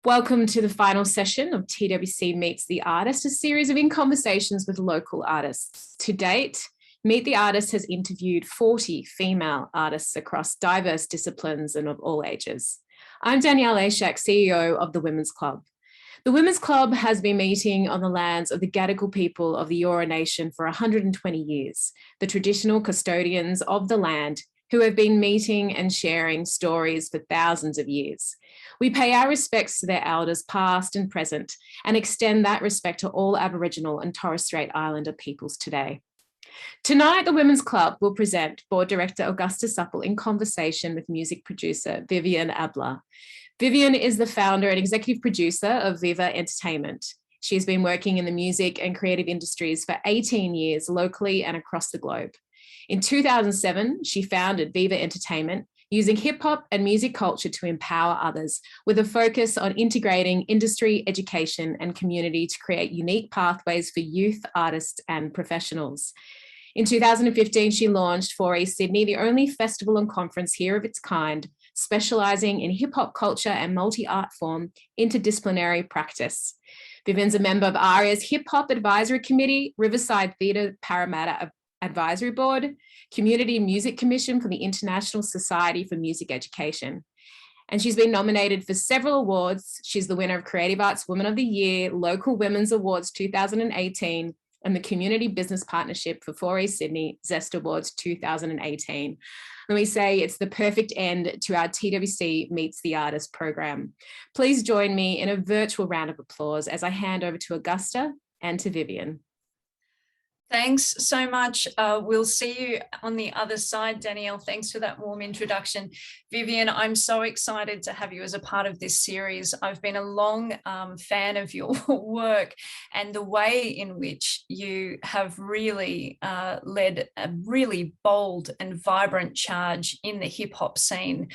Welcome to the final session of TWC Meets the Artist, a series of in-conversations with local artists. To date, Meet the Artist has interviewed 40 female artists across diverse disciplines and of all ages. I'm Danielle Ashak, CEO of the Women's Club. The Women's Club has been meeting on the lands of the Gadigal people of the Eora Nation for 120 years, the traditional custodians of the land who have been meeting and sharing stories for thousands of years. We pay our respects to their elders past and present and extend that respect to all Aboriginal and Torres Strait Islander peoples today. Tonight, the Women's Club will present Board Director Augusta Supple in conversation with music producer Vyvienne Abla. Vyvienne is the founder and executive producer of Vyva Entertainment. She has been working in the music and creative industries for 18 years locally and across the globe. In 2007, she founded Vyva Entertainment, using hip-hop and music culture to empower others, with a focus on integrating industry, education, and community to create unique pathways for youth, artists, and professionals. In 2015, she launched For Sydney, the only festival and conference here of its kind, specialising in hip-hop culture and multi-artform interdisciplinary practice. Vyvienne's a member of ARIA's Hip-Hop Advisory Committee, Riverside Theatre Parramatta Advisory Board, Community Music Commission for the International Society for Music Education. And she's been nominated for several awards. She's the winner of Creative Arts Woman of the Year, Local Women's Awards 2018, and the Community Business Partnership for 4A Sydney Zest Awards 2018. And we say it's the perfect end to our TWC Meets the Artist program. Please join me in a virtual round of applause as I hand over to Augusta and to Vyvienne. Thanks so much. We'll see you on the other side, Danielle. Thanks for that warm introduction. Vyvienne, I'm so excited to have you as a part of this series. I've been a long fan of your work and the way in which you have really led a really bold and vibrant charge in the hip hop scene,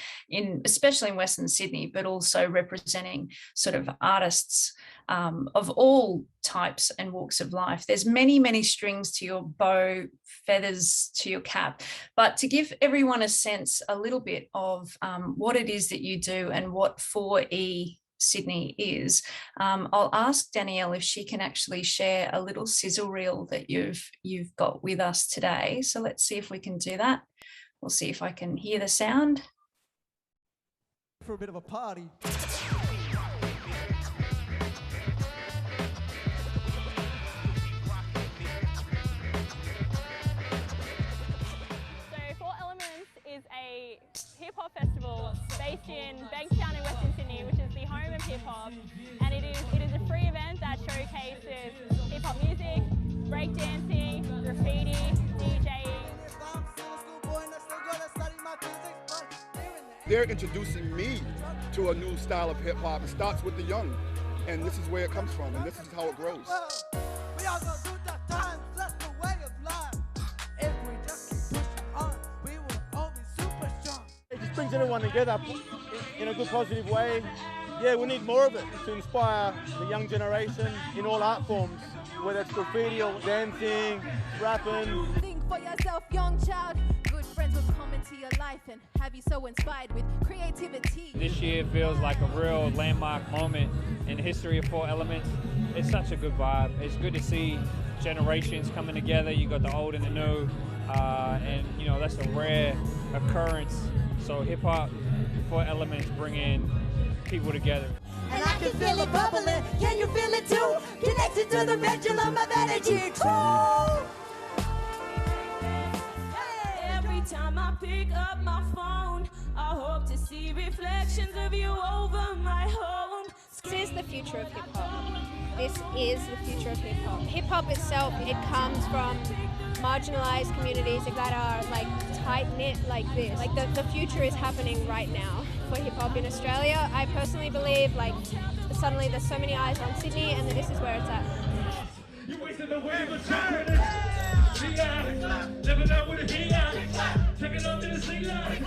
especially in Western Sydney, but also representing sort of artists of all types and walks of life. There's many, many strings to your bow, feathers to your cap, but to give everyone a sense a little bit of what it is that you do and what 4E Sydney is, I'll ask Danielle if she can actually share a little sizzle reel that you've got with us today. So let's see if we can do that. We'll see if I can hear the sound. For a bit of a party. Is a hip-hop festival based in Bankstown in Western Sydney, which is the home of hip-hop, and it is a free event that showcases hip-hop music, breakdancing, graffiti, DJing. They're introducing me to a new style of hip-hop. It starts with the young, and this is where it comes from, and this is how it grows. We all gonna do the times, that's the way of life. If we just keep pushing on, we will all be super strong. It just brings everyone together in a good, positive way. Yeah, we need more of it to inspire the young generation in all art forms, whether it's graffiti or dancing, rapping. Think for yourself, young child. Good friends will come into your life and have you so inspired with creativity. This year feels like a real landmark moment in the history of 4 Elements. It's such a good vibe. It's good to see generations coming together. You got the old and the new, and you know that's a rare occurrence. So hip hop, 4 Elements bring in people together. And I can feel it bubbling. Can you feel it too? Connected to the pendulum of energy. Every time I pick up my phone, I hope to see reflections of you over my home. This is the future of hip-hop. This is the future of hip-hop. Hip-hop itself, it comes from marginalized communities that are like tight-knit like this. Like the future is happening right now for hip-hop in Australia. I personally believe like suddenly there's so many eyes on Sydney and this is where it's at. You wasted the wave of time. Living out with a taking up to the sea line.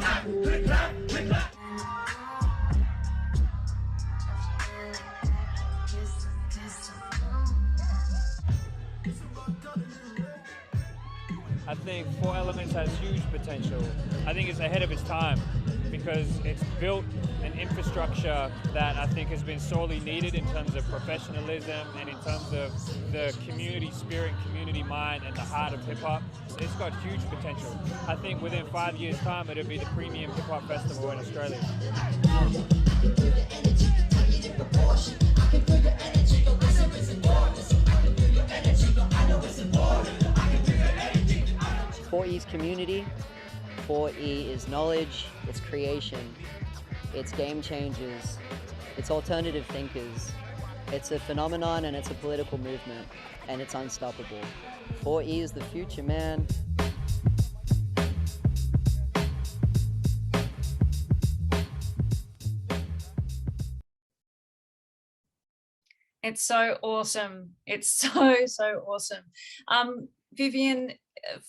I think 4 Elements has huge potential. I think it's ahead of its time because it's built an infrastructure that I think has been sorely needed in terms of professionalism and in terms of the community spirit, community mind, and the heart of hip-hop. It's got huge potential. I think within 5 years' time, it'll be the premium hip-hop festival in Australia. 4E's community. 4E is knowledge, it's creation, it's game changers, it's alternative thinkers. It's a phenomenon and it's a political movement and it's unstoppable. 4E is the future, man. It's so awesome. It's so awesome. Vyvienne,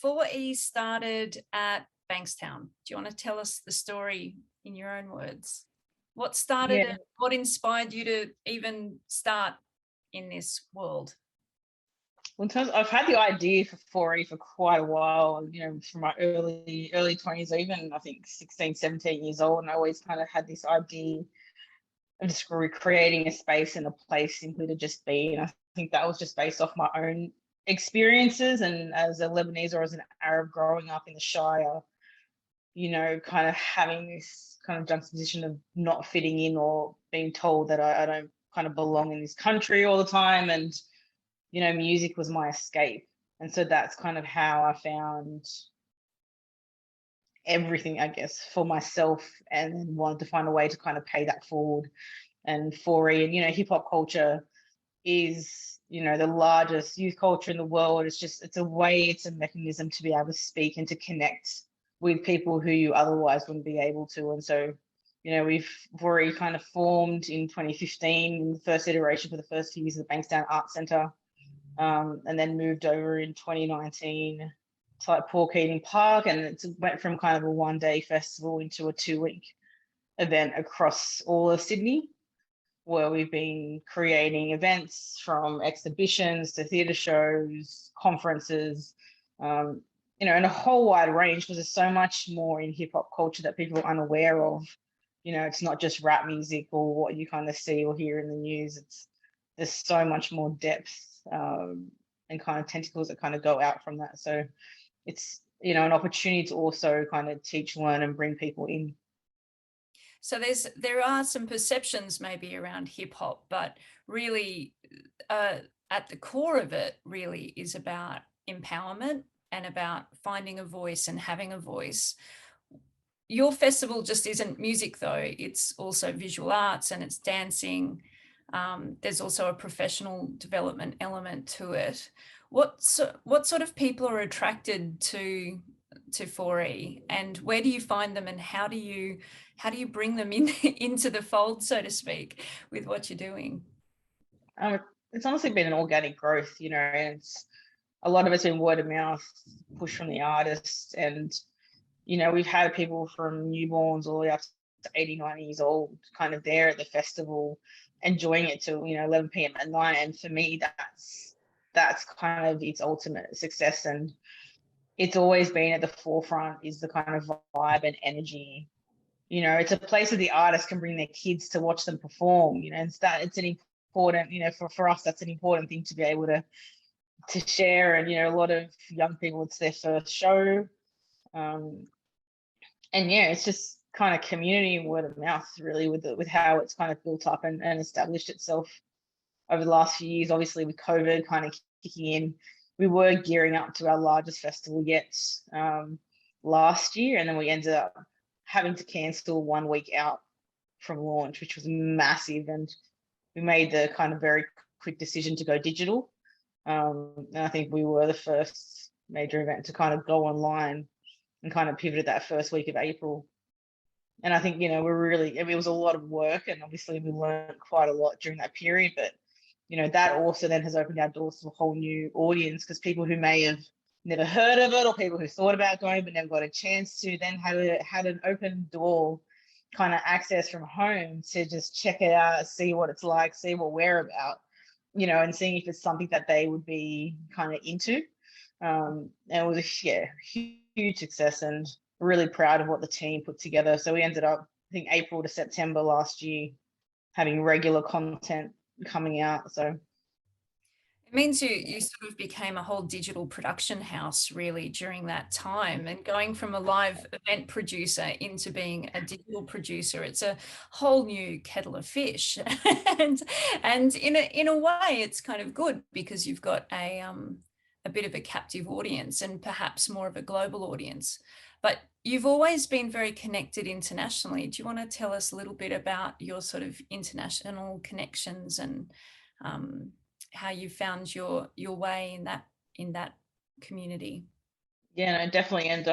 4E started at Bankstown. Do you want to tell us the story in your own words? What started it? What inspired you to even start in this world? Well, in terms, I've had the idea for 4E for quite a while, you know, from my early 20s, even I think 16, 17 years old, and I always kind of had this idea of just recreating a space and a place simply to just be. And I think that was just based off my own experiences, and as a Lebanese or as an Arab growing up in the Shire, you know, kind of having this kind of juxtaposition of not fitting in or being told that I don't kind of belong in this country all the time. And, you know, music was my escape. And so that's kind of how I found everything, I guess, for myself, and then wanted to find a way to kind of pay that forward. And 4E, and, you know, hip hop culture is, you know, the largest youth culture in the world. It's a way, it's a mechanism to be able to speak and to connect with people who you otherwise wouldn't be able to. And so, you know, we've already kind of formed in 2015, in the first iteration for the first few years of the Bankstown Arts Centre, and then moved over in 2019 to like Paul Keating Park, and it went from kind of a one-day festival into a 2-week event across all of Sydney, where we've been creating events from exhibitions to theatre shows, conferences, you know, and a whole wide range, because there's so much more in hip hop culture that people are unaware of. You know, it's not just rap music or what you kind of see or hear in the news. There's so much more depth and kind of tentacles that kind of go out from that. So it's, you know, an opportunity to also kind of teach, learn, and bring people in. So there are some perceptions maybe around hip hop, but really at the core of it really is about empowerment and about finding a voice and having a voice. Your festival just isn't music though, it's also visual arts and it's dancing. There's also a professional development element to it. What sort of people are attracted to 4E, and where do you find them, and how do you bring them into the fold, so to speak, with what you're doing? It's honestly been an organic growth, you know, and a lot of it's been word of mouth, push from the artists. And, you know, we've had people from newborns all the way up to 89 years old kind of there at the festival, enjoying it till, you know, 11 p.m. at night. And for me, that's kind of its ultimate success. And it's always been at the forefront is the kind of vibe and energy. You know, it's a place where the artists can bring their kids to watch them perform, you know, and it's an important, you know, for us, that's an important thing to be able to share. And, you know, a lot of young people, it's their first show. And yeah, it's just kind of community and word of mouth really with how it's kind of built up and established itself over the last few years. Obviously with COVID kind of kicking in, we were gearing up to our largest festival yet last year, and then we ended up having to cancel 1 week out from launch, which was massive. And we made the kind of very quick decision to go digital. And I think we were the first major event to kind of go online and kind of pivoted that first week of April. And I think, you know, it was a lot of work, and obviously we learned quite a lot during that period, but you know, that also then has opened our doors to a whole new audience, because people who may have never heard of it, or people who thought about going but never got a chance to, then had an open door kind of access from home to just check it out, see what it's like, see what we're about, you know, and seeing if it's something that they would be kind of into. And it was a huge success. And really proud of what the team put together. So we ended up, I think, April to September last year, having regular content coming out. So it means you sort of became a whole digital production house really during that time, and going from a live event producer into being a digital producer. It's a whole new kettle of fish, and in a way, it's kind of good because you've got a bit of a captive audience and perhaps more of a global audience. But you've always been very connected internationally. Do you want to tell us a little bit about your sort of international connections and how you found your way in that community? Yeah, no, definitely. And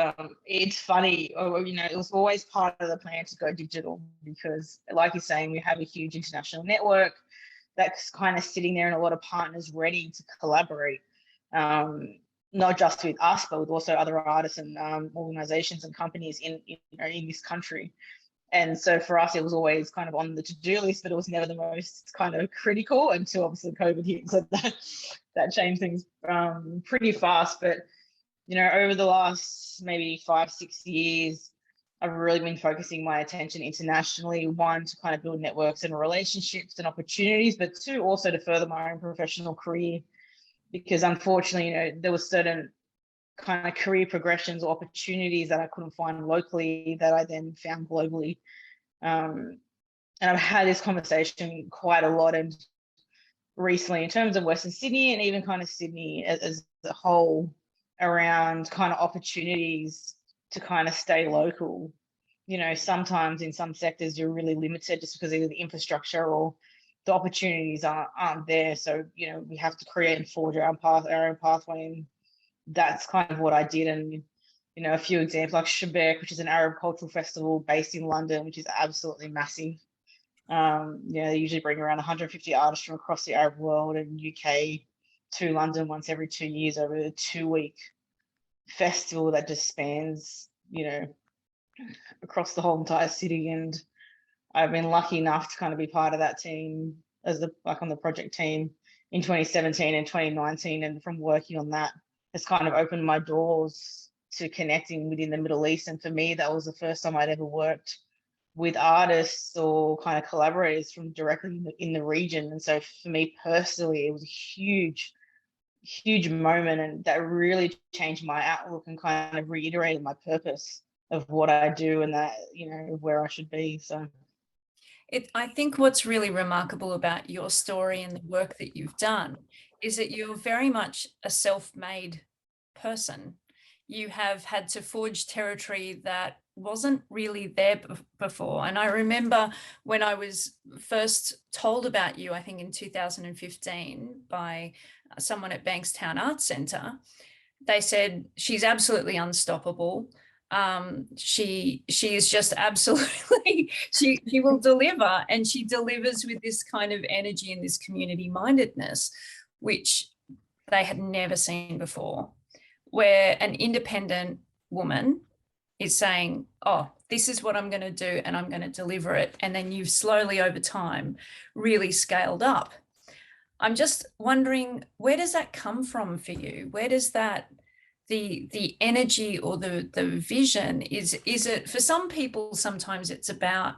it's funny, it was always part of the plan to go digital because, like you're saying, we have a huge international network that's kind of sitting there and a lot of partners ready to collaborate, not just with us, but with also other artists and organizations and companies in this country. And so for us, it was always kind of on the to-do list, but it was never the most kind of critical until obviously COVID hit. So that changed things pretty fast. But, over the last maybe 5-6 years, I've really been focusing my attention internationally, one, to kind of build networks and relationships and opportunities, but two, also to further my own professional career. Because unfortunately, there was certain kind of career progressions or opportunities that I couldn't find locally that I then found globally. And I've had this conversation quite a lot and recently in terms of Western Sydney and even kind of Sydney as a whole, around kind of opportunities to kind of stay local. Sometimes in some sectors you're really limited just because either the infrastructure or the opportunities aren't there. So, we have to create and forge our own pathway. And that's kind of what I did. And, a few examples like Shebek, which is an Arab cultural festival based in London, which is absolutely massive. They usually bring around 150 artists from across the Arab world and UK to London once every 2 years over a 2-week festival that just spans, across the whole entire city. And I've been lucky enough to kind of be part of that team on the project team in 2017 and 2019. And from working on that, has kind of opened my doors to connecting within the Middle East. And for me, that was the first time I'd ever worked with artists or kind of collaborators from directly in the region. And so for me personally, it was a huge, huge moment. And that really changed my outlook and kind of reiterated my purpose of what I do and that, where I should be. So I think what's really remarkable about your story and the work that you've done is that you're very much a self-made person. You have had to forge territory that wasn't really there before. And I remember when I was first told about you, I think in 2015, by someone at Bankstown Arts Centre, they said, she's absolutely unstoppable. She is just absolutely, she will deliver, and she delivers with this kind of energy and this community mindedness, which they had never seen before, where an independent woman is saying, oh, this is what I'm going to do and I'm going to deliver it. And then you've slowly over time really scaled up. I'm just wondering, where does that come from for you? Where does that, the energy or the vision, is it, for some people, sometimes it's about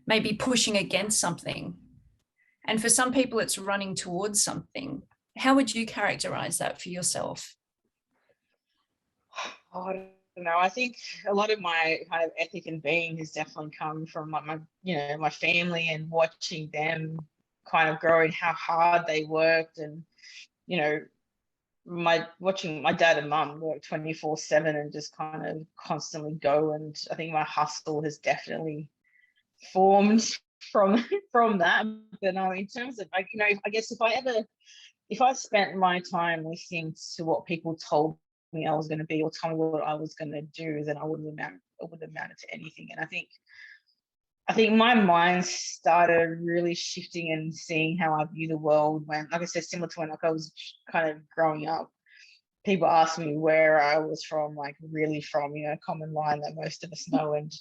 maybe pushing against something. And for some people, it's running towards something. How would you characterize that for yourself? Oh, I don't know. I think a lot of my kind of ethic and being has definitely come from my family and watching them kind of grow and how hard they worked, and watching my dad and mum work 24/7 and just kind of constantly go. And I think my hustle has definitely formed from that. But in terms of, I guess if I spent my time listening to what people told me I was going to be or tell me what I was going to do, then I wouldn't have amounted to anything. And I think my mind started really shifting and seeing how I view the world when, like I said, similar to when I was kind of growing up. People asked me where I was from, really from, a common line that most of us know. And,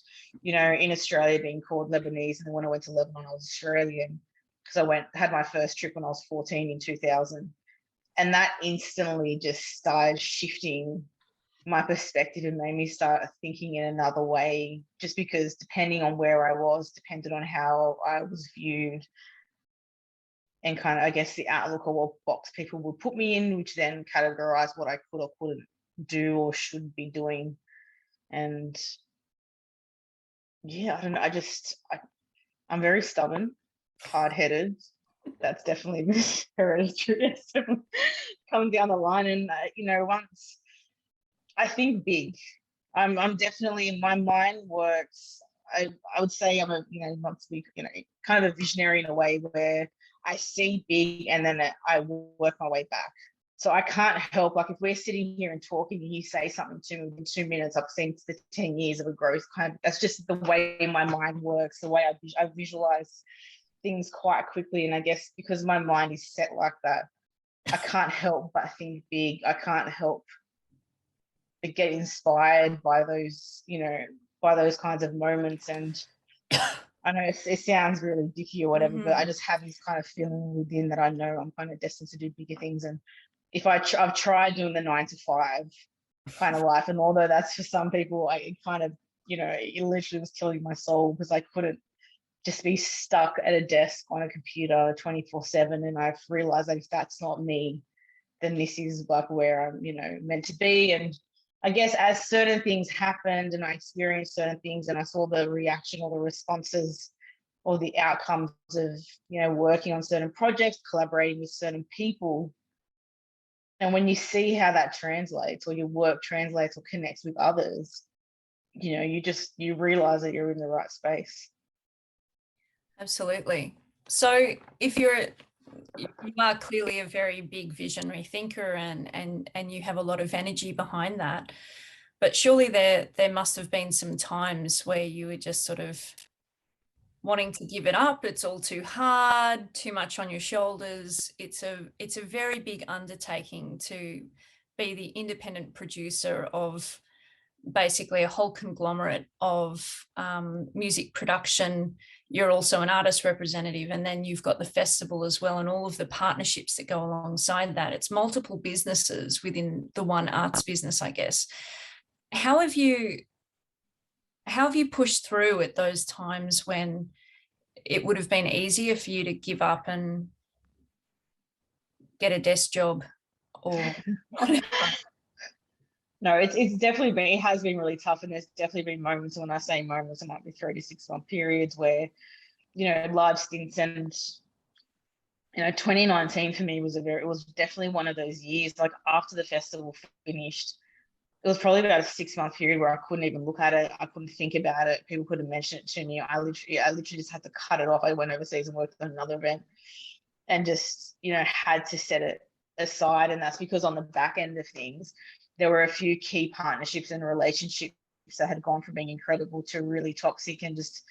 in Australia being called Lebanese. And then when I went to Lebanon, I was Australian, because I had my first trip when I was 14 in 2000. And that instantly just started shifting my perspective and made me start thinking in another way, just because depending on where I was, depended on how I was viewed and kind of, I guess, the outlook or what box people would put me in, which then categorized what I could or couldn't do or should be doing. And yeah, I don't know, I'm very stubborn, hard-headed. That's definitely hereditary. Coming down the line, and once I think big, I'm definitely, my mind works. I would say I'm a, not to be, kind of a visionary in a way where I see big and then I work my way back. So I can't help, like if we're sitting here and talking and you say something to me within 2 minutes, I've seen the 10 years of a growth kind of, that's just the way my mind works, the way I visualize things quite quickly. And I guess because my mind is set like that, I can't help but think big. I can't help but get inspired by those, by those kinds of moments. And I know it sounds really dicky or whatever, but I just have this kind of feeling within that I know I'm kind of destined to do bigger things. And if I've tried doing the 9 to 5 kind of life, and although that's for some people, it kind of, it literally was killing my soul, because I couldn't just be stuck at a desk on a computer 24/7. And I've realized that if that's not me, then this is like where I'm, meant to be. And I guess as certain things happened and I experienced certain things and I saw the reaction or the responses or the outcomes of, working on certain projects, collaborating with certain people. And when you see how that translates, or your work translates or connects with others, you realize that you're in the right space. Absolutely. So if you are clearly a very big visionary thinker and you have a lot of energy behind that, but surely there must have been some times where you were just sort of wanting to give it up. It's all too hard, too much on your shoulders. It's a very big undertaking to be the independent producer of basically a whole conglomerate of music production. You're also an artist representative, and then you've got the festival as well, and all of the partnerships that go alongside that. It's multiple businesses within the one arts business, I guess. How have you pushed through at those times when it would have been easier for you to give up and get a desk job or whatever? No, it's definitely been, it has been really tough. And there's definitely been moments, when I say moments, it might be 3 to 6 month periods where, large stints. And, 2019 for me it was definitely one of those years, like after the festival finished, it was probably about a 6 month period where I couldn't even look at it. I couldn't think about it. People couldn't mention it to me. I literally just had to cut it off. I went overseas and worked on another event and just, had to set it aside. And that's because on the back end of things, there were a few key partnerships and relationships that had gone from being incredible to really toxic and just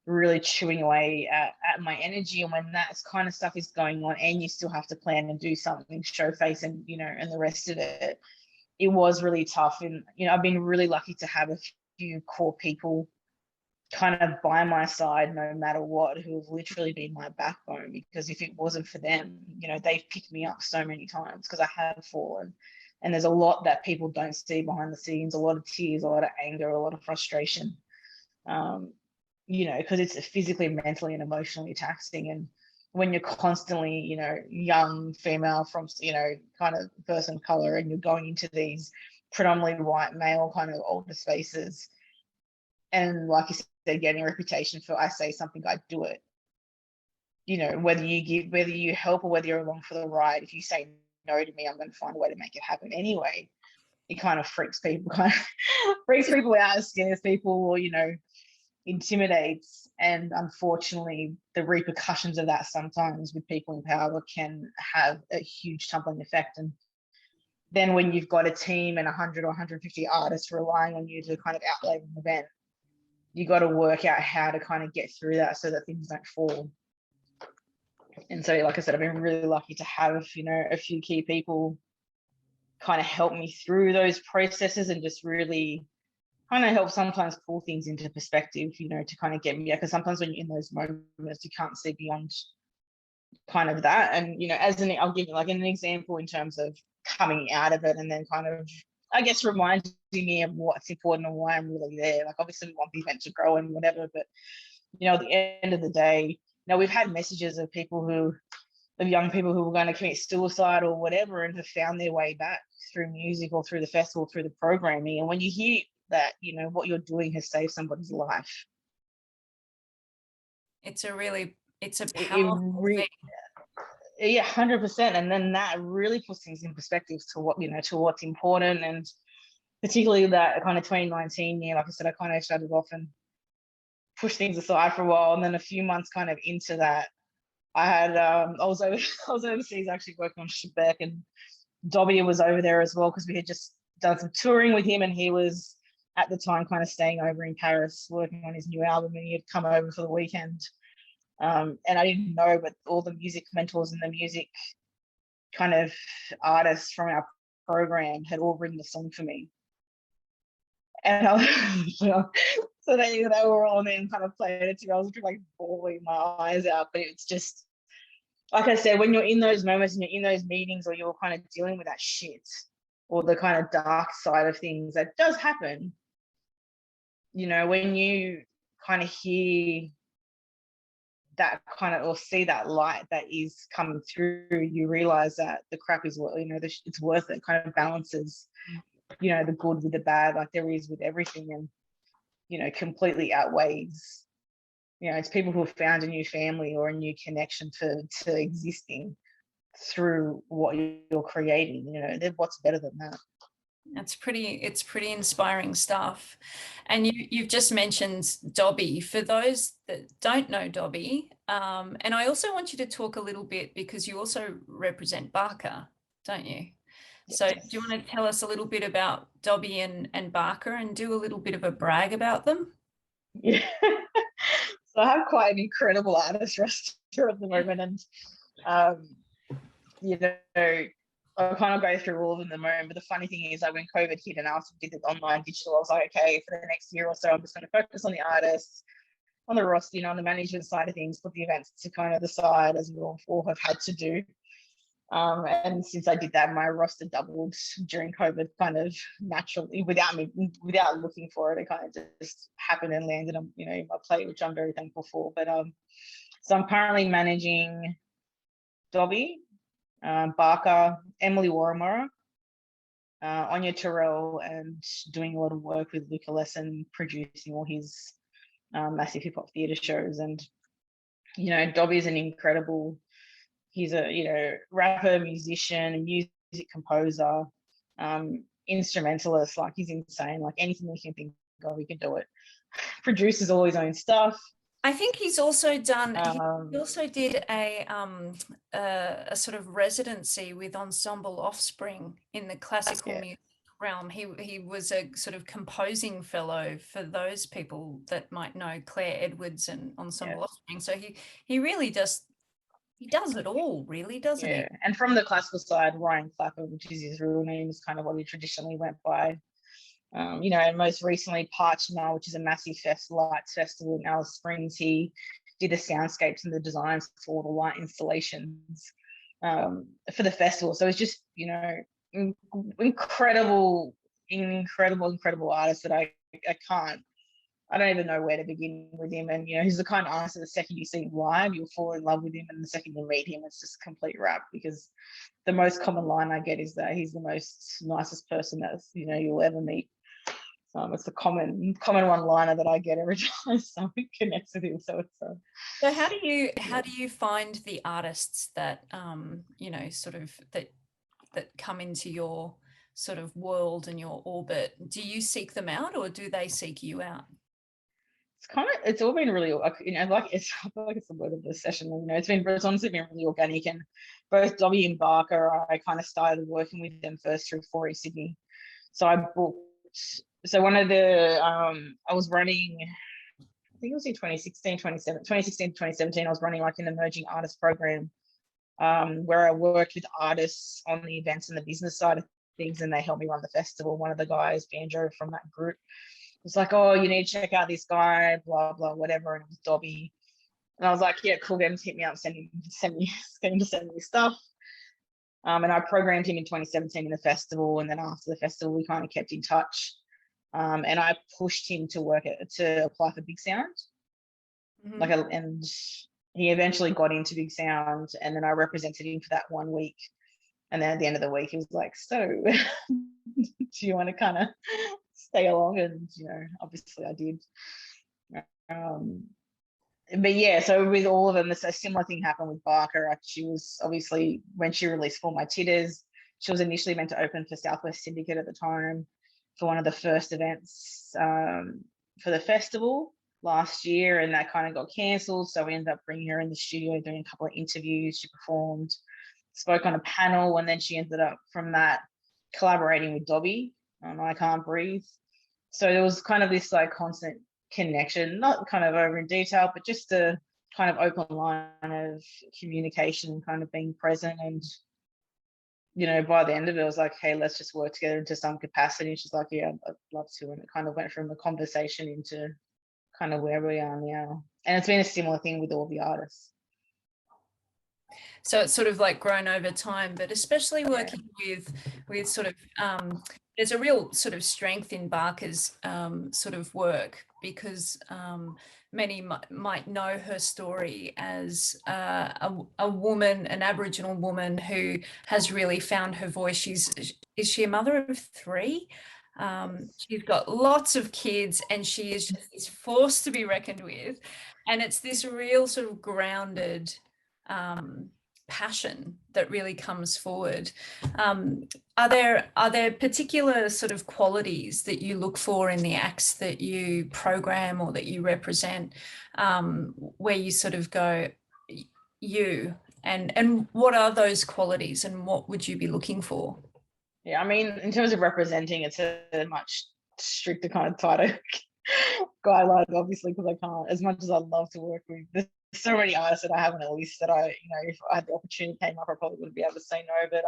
really chewing away at my energy. And when that kind of stuff is going on and you still have to plan and do something, show face and, and the rest of it, it was really tough. And, I've been really lucky to have a few core people kind of by my side no matter what, who have literally been my backbone, because if it wasn't for them, they've picked me up so many times because I have fallen. And there's a lot that people don't see behind the scenes, a lot of tears, a lot of anger, a lot of frustration, because it's physically, mentally and emotionally taxing. And when you're constantly, young female from, kind of person of color, and you're going into these predominantly white male kind of older spaces, and like you said, getting a reputation for, I say something, I do it. Whether you help or whether you're along for the ride, if you say no to me, I'm going to find a way to make it happen anyway. It kind of freaks people out, scares people, or, intimidates. And unfortunately, the repercussions of that sometimes with people in power can have a huge tumbling effect. And then when you've got a team and 100 or 150 artists relying on you to kind of outlay an event, you got to work out how to kind of get through that so that things don't fall. And so, like I said, I've been really lucky to have, a few key people kind of help me through those processes and just really kind of help sometimes pull things into perspective, to kind of get me, because sometimes when you're in those moments, you can't see beyond kind of that. And, I'll give you like an example in terms of coming out of it and then kind of I guess, reminding me of what's important and why I'm really there. Like, obviously we want the event to grow and whatever, but at the end of the day, we've had messages of young people who were going to commit suicide or whatever and have found their way back through music or through the festival, through the programming. And when you hear that, what you're doing has saved somebody's life. It's a powerful thing. Yeah, 100%. And then that really puts things in perspective to what's important. And particularly that kind of 2019 year, like I said, I kind of shut it off and pushed things aside for a while. And then a few months kind of into that, I had I was overseas actually working on Quebec, and Dobby was over there as well because we had just done some touring with him, and he was at the time kind of staying over in Paris working on his new album, and he had come over for the weekend. And I didn't know, but all the music mentors and the music kind of artists from our program had all written the song for me. And so they were all then kind of playing it to me. I was like bawling my eyes out, but it's just, like I said, when you're in those moments and you're in those meetings or you're kind of dealing with that shit or the kind of dark side of things that does happen, when you kind of hear that kind of, or see that light that is coming through, you realize that the crap is, it's worth it. Kind of balances, the good with the bad, like there is with everything, and completely outweighs. It's people who have found a new family or a new connection to existing through what you're creating. What's better than that? It's pretty inspiring stuff. And you've just mentioned Dobby. For those that don't know Dobby, and I also want you to talk a little bit, because you also represent Barker, don't you? Yes. So do you want to tell us a little bit about Dobby and Barker and do a little bit of a brag about them? Yeah. So I have quite an incredible artist roster at the moment, and I kind of go through all of them at the moment. But the funny thing is, like, when COVID hit and after we did the online digital, I was like, okay, for the next year or so, I'm just going to focus on the artists, on the roster, on the management side of things, put the events to kind of the side, as we all have had to do. And since I did that, my roster doubled during COVID, kind of naturally, without looking for it. It kind of just happened and landed on, in my plate, which I'm very thankful for. But so I'm currently managing Dobby, Barker, Emily Warramora, Anya Terrell, and doing a lot of work with Luca Lesson, producing all his massive hip hop theatre shows. And Dobby is an incredible. He's a rapper, musician, music composer, instrumentalist. Like, he's insane. Like, anything we can think of, he can do it. Produces all his own stuff. I think he's also done. He also did a sort of residency with Ensemble Offspring in the classical music realm. He was a sort of composing fellow for those people that might know Claire Edwards and Ensemble Offspring. So he really just. He does it all, really, doesn't he? And from the classical side, Ryan Clapper, which is his real name, is kind of what he traditionally went by. And most recently, Parchna, which is a massive lights festival in Alice Springs. He did the soundscapes and the designs for all the light installations for the festival. So it's just, incredible artist that I don't even know where to begin with him. And, he's the kind of artist that the second you see him live, you'll fall in love with him. And the second you meet him, it's just complete rap, because the most common line I get is that he's the most nicest person that, you'll ever meet. It's the common one-liner that I get every time someone connects with him. So it's So how do you find the artists that, sort of that come into your sort of world and your orbit? Do you seek them out, or do they seek you out? It's all been really, I feel like it's the word of the session. It's honestly been really organic. And both Dobby and Barker, I kind of started working with them first through 4E Sydney. So I booked. So one of the, I was running, I think it was in 2016 to 2017, I was running like an emerging artist program where I worked with artists on the events and the business side of things, and they helped me run the festival. One of the guys, Banjo from that group, was like, oh, you need to check out this guy, blah, blah, whatever. And it was Dobby. And I was like, yeah, cool, get him to hit me up, send him to send me stuff. And I programmed him in 2017 in the festival, and then after the festival we kind of kept in touch, and I pushed him to apply for Big Sound. And he eventually got into Big Sound, and then I represented him for that 1 week, and then at the end of the week he was like, so do you want to kind of stay along? And obviously I did. But yeah, so with all of them, a similar thing happened with Barker. She was obviously, when she released For My Titters, she was initially meant to open for Southwest Syndicate at the time for one of the first events for the festival last year, and that kind of got cancelled. So we ended up bringing her in the studio, doing a couple of interviews. She performed, spoke on a panel, and then she ended up from that collaborating with Dobby on I Can't Breathe. So there was kind of this like constant connection, not kind of over in detail, but just a kind of open line of communication, kind of being present. And by the end of it, I was like, hey, let's just work together into some capacity. And she's like, yeah, I'd love to. And it kind of went from a conversation into kind of where we are now. And it's been a similar thing with all the artists. So it's sort of like grown over time, but especially working with sort of, there's a real sort of strength in Barker's sort of work, because many might know her story as a woman, an Aboriginal woman who has really found her voice. Is she a mother of 3? She's got lots of kids, and she is just this force to be reckoned with. And it's this real sort of grounded passion that really comes forward. Are there particular sort of qualities that you look for in the acts that you program or that you represent, where you sort of go, and what are those qualities, and what would you be looking for? Yeah, I mean, in terms of representing, it's a much stricter kind of tighter guidelines, obviously, because I can't, as much as I'd love to work with, there's so many artists that I have on a list that I, if I had the opportunity came up, I probably wouldn't be able to say no. But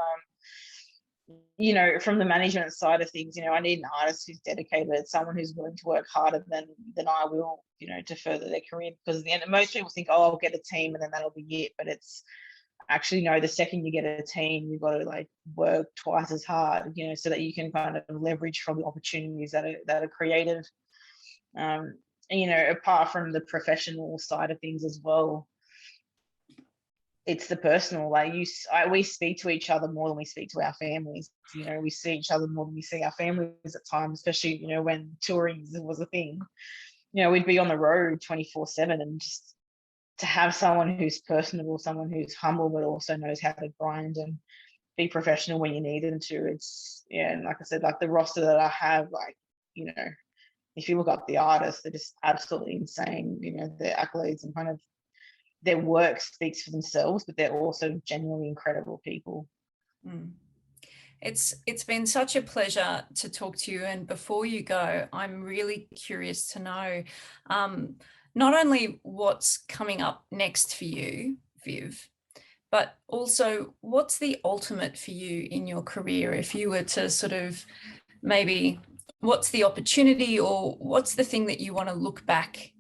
from the management side of things, I need an artist who's dedicated, someone who's willing to work harder than I will, to further their career. Because at the end, most people think, oh, I'll get a team and then that'll be it. But it's actually, no, the second you get a team, you've got to like work twice as hard, so that you can kind of leverage from the opportunities that are creative. And, apart from the professional side of things as well, it's the personal. Like we speak to each other more than we speak to our families. We see each other more than we see our families at times, especially, when touring was a thing. We'd be on the road 24/7, and just to have someone who's personable, someone who's humble, but also knows how to grind and be professional when you need them to. It's, and like I said, like the roster that I have, like, if you look up the artists, they're just absolutely insane. Their accolades and kind of their work speaks for themselves, but they're also genuinely incredible people. It's been such a pleasure to talk to you. And before you go, I'm really curious to know not only what's coming up next for you, Viv, but also what's the ultimate for you in your career? If you were to sort of maybe, what's the opportunity, or what's the thing that you want to look back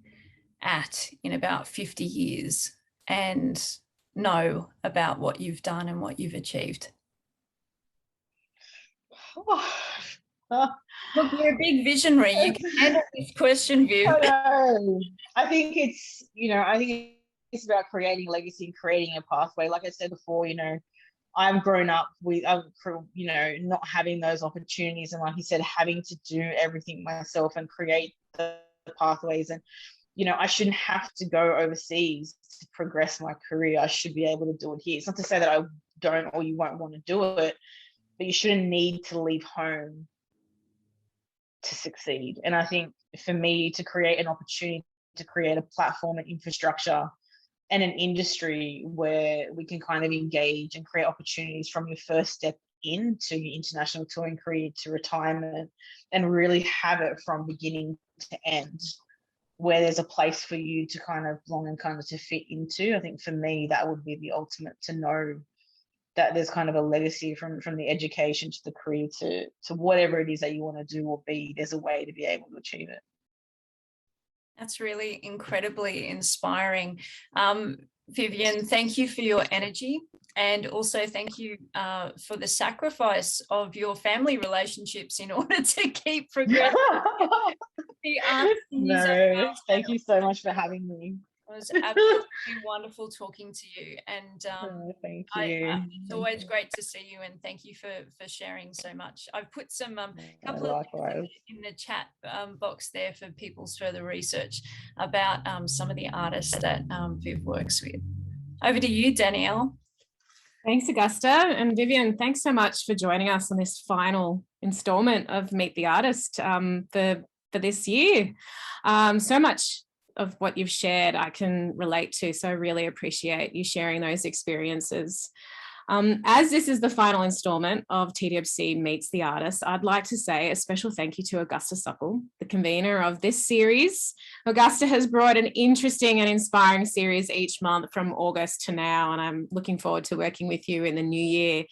at in about 50 years and know about what you've done and what you've achieved? Look, you're a big visionary. You can handle this question, Viv. I think it's, it's about creating legacy and creating a pathway. Like I said before, I've grown up with, not having those opportunities, and like you said, having to do everything myself and create the pathways. And, I shouldn't have to go overseas to progress my career. I should be able to do it here. It's not to say that I don't or you won't want to do it, but you shouldn't need to leave home to succeed. And I think for me, to create an opportunity to create a platform and infrastructure and an industry where we can kind of engage and create opportunities from your first step into your international touring career to retirement, and really have it from beginning to end, where there's a place for you to kind of belong and kind of to fit into. I think for me, that would be the ultimate, to know that there's kind of a legacy from the education to the career to whatever it is that you want to do or be, there's a way to be able to achieve it. That's really incredibly inspiring. Vyvienne, thank you for your energy. And also thank you for the sacrifice of your family relationships in order to keep progressing the arts in New South Wales. Thank you so much for having me. It was absolutely wonderful talking to you, and thank you. it's always great to see you, and thank you for sharing so much. I've put some couple of things in the chat box there for people's further research about some of the artists that Viv works with. Over to you, Danielle. Thanks, Augusta. And Vyvienne, thanks so much for joining us on this final instalment of Meet the Artist for this year. So much of what you've shared I can relate to, so I really appreciate you sharing those experiences. As this is the final instalment of TWC Meets the Artist, I'd like to say a special thank you to Augusta Supple, the convener of this series. Augusta has brought an interesting and inspiring series each month from August to now, and I'm looking forward to working with you in the new year.